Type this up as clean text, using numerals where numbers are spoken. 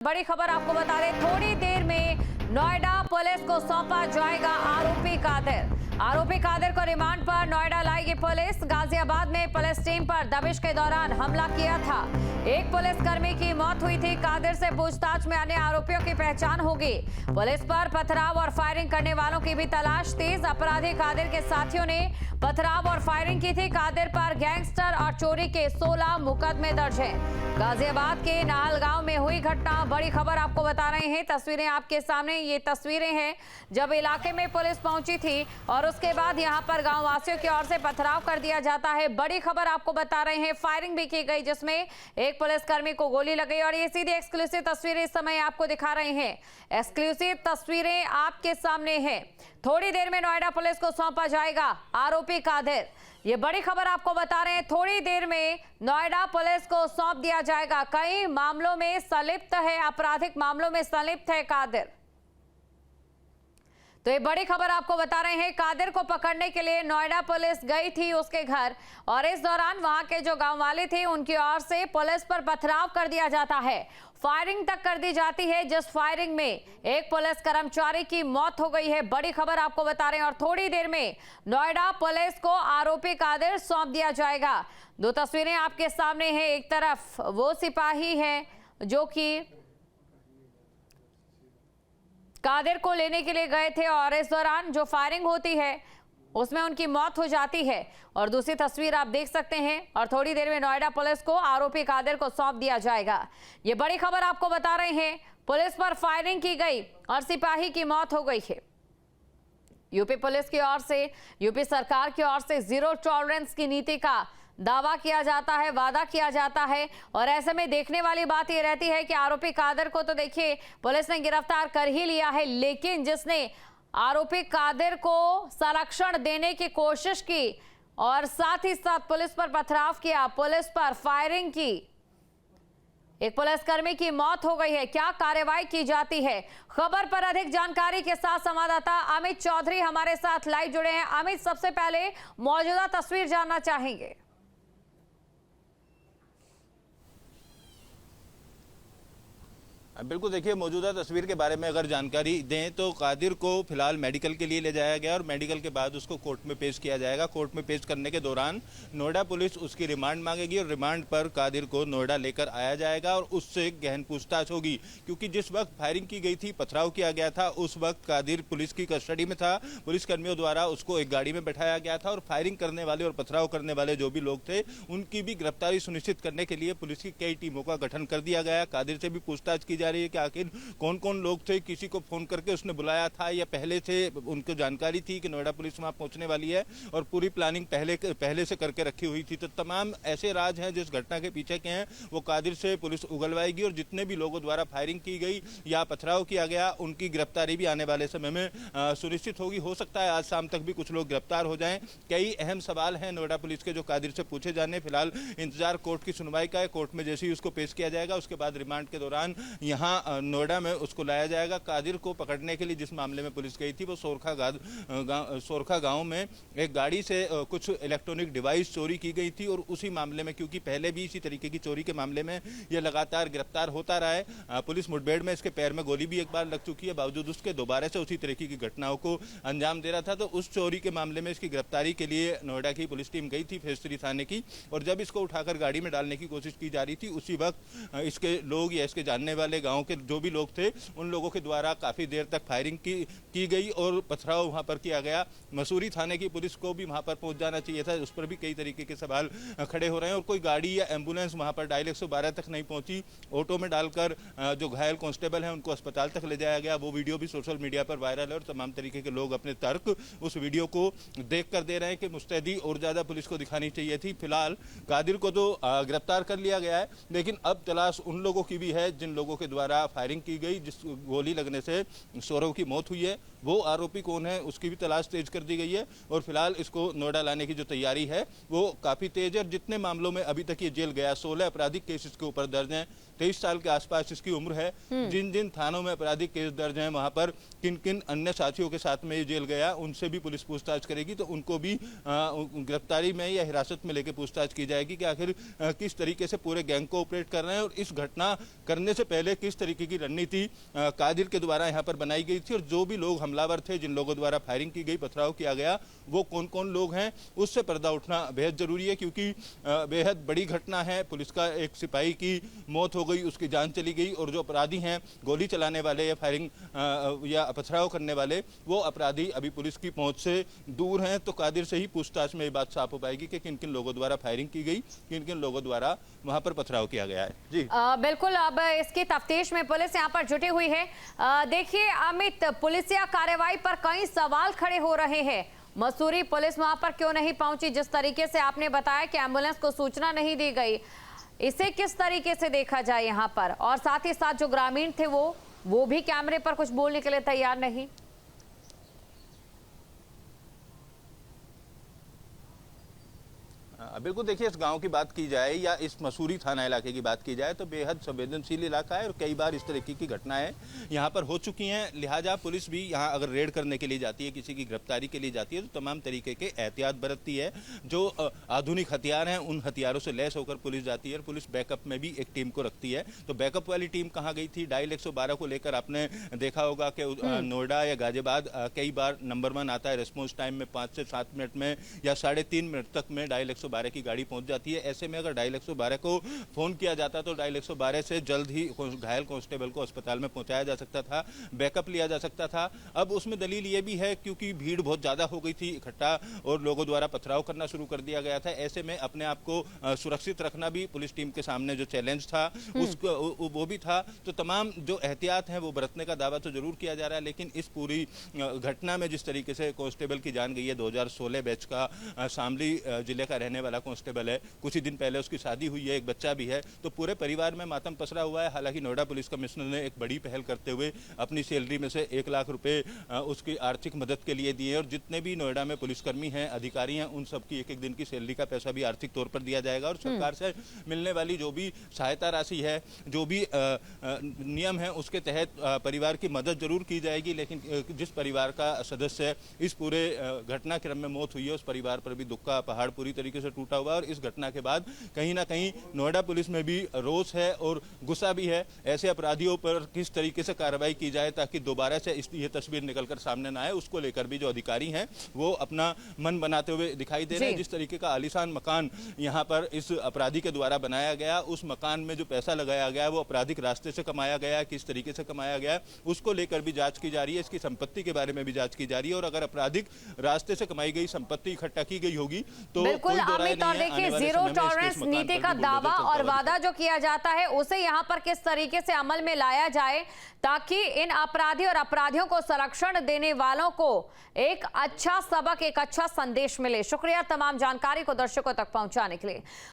बड़ी खबर आपको बता दें, थोड़ी देर में नोएडा पुलिस को सौंपा जाएगा आरोपी कादिर। आरोपी कादिर को रिमांड पर नोएडा लाएगी पुलिस। गाजियाबाद में पुलिस टीम पर दबिश के दौरान हमला किया था। एक पुलिसकर्मी की मौत हुई थी। कादिर से पूछताछ में अन्य आरोपियों की पहचान होगी। पुलिस पर पथराव और फायरिंग करने वालों की भी तलाश तेज। अपराधी कादिर के साथियों ने पथराव और फायरिंग की थी। कादिर पर गैंगस्टर और चोरी के 16 मुकदमे दर्ज हैं। गाजियाबाद के नाहलगांव में हुई घटना, बड़ी खबर आपको बता रहे हैं। तस्वीरें आपके सामने, ये तस्वीरें हैं जब इलाके में पुलिस पहुंची थी और उसके बाद यहां पर गांव वासियों की ओर से पथराव कर दिया जाता है। बड़ी खबर आपको बता रहे हैं, फायरिंग भी की गई जिसमें एक पुलिसकर्मी को गोली लग गई और ये सीधी एक्सक्लूसिव तस्वीरें इस समय आपको दिखा रहे हैं। एक्सक्लूसिव तस्वीरें आपके सामने हैं। थोड़ी देर में नोएडा पुलिस को सौंपा जाएगा आरोपी कादिर। ये बड़ी खबर आपको बता रहे हैं, थोड़ी देर में नोएडा पुलिस को सौंप दिया जाएगा। कई मामलों में संलिप्त है, आपराधिक मामलों में संलिप्त है कादिर। तो ये बड़ी खबर आपको बता रहे हैं, कादिर को पकड़ने के लिए नोएडा पुलिस गई थी उसके घर और इस दौरान वहां के जो गांव वाले थे उनकी ओर से पुलिस पर पथराव कर दिया जाता है। फायरिंग तक कर दी जाती है, जिस फायरिंग में एक पुलिस कर्मचारी की मौत हो गई है। बड़ी खबर आपको बता रहे हैं और थोड़ी देर में नोएडा पुलिस को आरोपी कादिर सौंप दिया जाएगा। दो तस्वीरें आपके सामने हैं, एक तरफ वो सिपाही है जो कि कादिर को लेने के लिए गए थे और इस दौरान जो फायरिंग होती है उसमें उनकी मौत हो जाती है और दूसरी तस्वीर आप देख सकते हैं। और थोड़ी देर में नोएडा पुलिस को आरोपी कादिर को सौंप दिया जाएगा। ये बड़ी खबर आपको बता रहे हैं, पुलिस पर फायरिंग की गई और सिपाही की मौत हो गई है। यूपी पुलिस की ओर से, यूपी सरकार की ओर से जीरो टॉलरेंस की नीति का दावा किया जाता है, वादा किया जाता है और ऐसे में देखने वाली बात यह रहती है कि आरोपी कादिर को तो देखिए पुलिस ने गिरफ्तार कर ही लिया है, लेकिन जिसने आरोपी कादिर को संरक्षण देने की कोशिश की और साथ ही साथ पुलिस पर पथराव किया, पुलिस पर फायरिंग की, एक पुलिसकर्मी की मौत हो गई है। क्या कार्रवाई की जाती है? खबर पर अधिक जानकारी के साथ संवाददाता अमित चौधरी हमारे साथ लाइव जुड़े हैं। अमित, सबसे पहले मौजूदा तस्वीर जानना चाहेंगे। बिल्कुल, देखिए मौजूदा तस्वीर के बारे में अगर जानकारी दें तो कादिर को फिलहाल मेडिकल के लिए ले जाया गया और मेडिकल के बाद उसको कोर्ट में पेश किया जाएगा। कोर्ट में पेश करने के दौरान नोएडा पुलिस उसकी रिमांड मांगेगी और रिमांड पर कादिर को नोएडा लेकर आया जाएगा और उससे गहन पूछताछ होगी, क्योंकि जिस वक्त फायरिंग की गई थी, पथराव किया गया था, उस वक्त कादिर पुलिस की कस्टडी में था। पुलिसकर्मियों द्वारा उसको एक गाड़ी में बैठाया गया था और फायरिंग करने वाले और पथराव करने वाले जो भी लोग थे उनकी भी गिरफ्तारी सुनिश्चित करने के लिए पुलिस की कई टीमों का गठन कर दिया गया। कादिर से भी पूछताछ की जा रही है कि आखिर कौन कौन लोग थे, किसी को फोन करके उसने बुलाया था या पहले से उनको जानकारी थी कि नोएडा पुलिस वहां पहुंचने वाली है और पूरी प्लानिंग पहले से करके रखी हुई थी। तो तमाम ऐसे राज हैं जिस घटना के पीछे के हैं वो कादिर से पुलिस उगलवाएगी और जितने भी लोगों द्वारा फायरिंग की गई या पथराव किया गया उनकी गिरफ्तारी भी आने वाले समय में सुनिश्चित होगी। हो सकता है आज शाम तक भी कुछ लोग गिरफ्तार हो जाएं। कई अहम सवाल हैं नोएडा पुलिस के जो कादिर से पूछे जाने। फिलहाल इंतजार कोर्ट की सुनवाई का है। कोर्ट में जैसे ही उसको पेश किया जाएगा उसके बाद रिमांड के दौरान यहाँ नोएडा में उसको लाया जाएगा। कादिर को पकड़ने के लिए जिस मामले में पुलिस गई थी वो सोरखा गांव में एक गाड़ी से कुछ इलेक्ट्रॉनिक डिवाइस चोरी की गई थी और उसी मामले में, क्योंकि पहले भी इसी तरीके की चोरी के मामले में यह लगातार गिरफ्तार होता रहा है। पुलिस मुठभेड़ में इसके पैर में गोली भी एक बार लग चुकी है, बावजूद उसके दोबारा से उसी तरीके की घटनाओं को अंजाम दे रहा था। तो उस चोरी के मामले में इसकी गिरफ्तारी के लिए नोएडा की पुलिस टीम गई थी, फेज 3 थाने की, और जब इसको उठाकर गाड़ी में डालने की कोशिश की जा रही थी उसी वक्त इसके लोग या इसके जानने वाले गाँव के जो भी लोग थे उन लोगों के द्वारा काफी देर तक फायरिंग की गई और पथराव वहां पर किया गया। मसूरी थाने की पुलिस को भी वहां पर पहुंच जाना चाहिए था, उस पर भी कई तरीके के सवाल खड़े हो रहे हैं और कोई गाड़ी या एम्बुलेंस वहां पर डायल 112 तक नहीं पहुंची। ऑटो में डालकर जो घायल कांस्टेबल हैं उनको अस्पताल तक ले जाया गया। वो वीडियो भी सोशल मीडिया पर वायरल है और तमाम तरीके के लोग अपने तर्क उस वीडियो को देख कर दे रहे हैं कि मुस्तैदी और ज्यादा पुलिस को दिखानी चाहिए थी। फिलहाल कादिर को तो गिरफ्तार कर लिया गया है, लेकिन अब तलाश उन लोगों की भी है जिन लोगों के द्वारा फायरिंग की गई, जिस गोली लगने से सौरव की मौत हुई है। वो आरोपी कौन है उसकी भी तलाश तेज कर दी गई है और फिलहाल इसको नोएडा लाने की जो तैयारी है वो काफ़ी तेज है। जितने मामलों में अभी तक ये जेल गया, 16 आपराधिक केस इसके ऊपर दर्ज हैं, 23 साल के आसपास इसकी उम्र है। जिन जिन थानों में आपराधिक केस दर्ज हैं वहां पर किन किन अन्य साथियों के साथ में ये जेल गया, उनसे भी पुलिस पूछताछ करेगी, तो उनको भी गिरफ्तारी में या हिरासत में लेकर पूछताछ की जाएगी कि आखिर किस तरीके से पूरे गैंग को ऑपरेट कर रहे हैं और इस घटना करने से पहले किस तरीके की रणनीति कादिर के द्वारा यहाँ पर बनाई गई थी और जो भी लोग हमलावर थे, जिन लोगों द्वारा फायरिंग की गई, पथराव किया गया, वो कौन कौन लोग हैं, उससे पर्दा उठना बेहद जरूरी है क्योंकि बेहद बड़ी घटना है। पुलिस का एक सिपाही की मौत हो गई, उसकी जान चली गई और जो अपराधी हैं, गोली चलाने वाले या फायरिंग या पथराव करने वाले, वो अपराधी अभी पुलिस की पहुंच से दूर हैं। तो कादिर से ही पूछताछ में ये बात साफ हो पाएगी कि किन किन लोगों द्वारा फायरिंग की गई, किन किन लोगों द्वारा वहां पर पथराव किया गया है। जी बिल्कुल, अब इसकी तफ्तीश में पुलिस यहाँ पर जुटी हुई है। देखिए अमित, पुलिसिया कार्रवाई पर कई सवाल खड़े हो रहे हैं। मसूरी पुलिस वहां पर क्यों नहीं पहुंची? जिस तरीके से आपने बताया कि एम्बुलेंस को सूचना नहीं दी गई, इसे किस तरीके से देखा जाए यहाँ पर? और साथ ही साथ जो ग्रामीण थे वो भी कैमरे पर कुछ बोलने के लिए तैयार नहीं। बिल्कुल, देखिए इस गांव की बात की जाए या इस मसूरी थाना इलाके की बात की जाए तो बेहद संवेदनशील इलाका है और कई बार इस तरीके की घटनाएं यहां पर हो चुकी हैं। लिहाजा पुलिस भी यहां अगर रेड करने के लिए जाती है, किसी की गिरफ्तारी के लिए जाती है, तो तमाम तरीके के एहतियात बरतती है। जो आधुनिक हथियार हैं उन हथियारों से लैस होकर पुलिस जाती है और पुलिस बैकअप में भी एक टीम को रखती है। तो बैकअप वाली टीम कहाँ गई थी? डायल 112 को लेकर आपने देखा होगा कि नोएडा या गाजियाबाद कई बार नंबर 1 आता है रिस्पॉन्स टाइम में, 5 से 7 मिनट में या 3.5 मिनट तक में डायल 112 की गाड़ी पहुंच जाती है। ऐसे में अगर डायल 112 को फोन किया जाता तो डायल 112 से जल्द ही घायल कांस्टेबल को अस्पताल में पहुंचाया जा सकता था, बैकअप लिया जा सकता था। अब उसमें दलील यह भी है क्योंकि भीड़ बहुत ज्यादा हो गई थी इकट्ठा और लोगों द्वारा पथराव करना शुरू कर दिया गया था। ऐसे में अपने आप को सुरक्षित रखना भी पुलिस टीम के सामने जो चैलेंज था उसको वो भी था। तो तमाम जो एहतियात हैं वो बरतने का दावा तो जरूर किया जा रहा है, लेकिन इस पूरी घटना में जिस तरीके से कांस्टेबल की जान गई है, 2016 बैच का शामली जिले का रहने वाला कांस्टेबल है, कुछ ही दिन पहले उसकी शादी हुई है, एक बच्चा भी है, तो पूरे परिवार में मातम पसरा हुआ है। हालांकि नोएडा पुलिस कमिश्नर ने एक बड़ी पहल करते हुए अपनी सैलरी में से 1 लाख रुपए उसकी आर्थिक मदद के लिए दिए और जितने भी नोएडा में पुलिसकर्मी हैं, अधिकारी हैं, उन सबकी 1-1 दिन की सैलरी का पैसा भी आर्थिक तौर पर दिया जाएगा और सरकार से मिलने वाली जो भी सहायता राशि है, जो भी नियम है, उसके तहत परिवार की मदद जरूर की जाएगी। लेकिन जिस परिवार का सदस्य इस पूरे घटनाक्रम में मौत हुई है, उस परिवार पर भी दुख का पहाड़ पूरी तरीके से टूटा हुआ है और इस घटना के बाद कहीं ना कहीं नोएडा पुलिस में भी रोष है और गुस्सा भी है। ऐसे अपराधियों पर किस तरीके से कार्रवाई की जाए ताकि दोबारा से ये तस्वीर निकलकर सामने ना आए, उसको लेकर भी जो अधिकारी हैं वो अपना मन बनाते हुए दिखाई दे रहे हैं। जिस तरीके का आलीशान मकान यहाँ पर इस अपराधी के द्वारा बनाया गया, उस मकान में जो पैसा लगाया गया वो आपराधिक रास्ते से कमाया गया, किस तरीके से कमाया गया, उसको लेकर भी जांच की जा रही है। इसकी संपत्ति के बारे में भी जांच की जा रही है और अगर आपराधिक रास्ते से कमाई गई संपत्ति इकट्ठा की गई होगी तो बिल्कुल अमित, और देखिए जीरो टॉलरेंस नीति का दावा और वादा जो किया जाता है उसे यहाँ पर किस तरीके से अमल में लाया जाए ताकि इन अपराधी और अपराधियों को संरक्षण देने वालों को एक अच्छा सबक, एक अच्छा संदेश मिले। शुक्रिया तमाम जानकारी को दर्शकों तक पहुंचाने के लिए।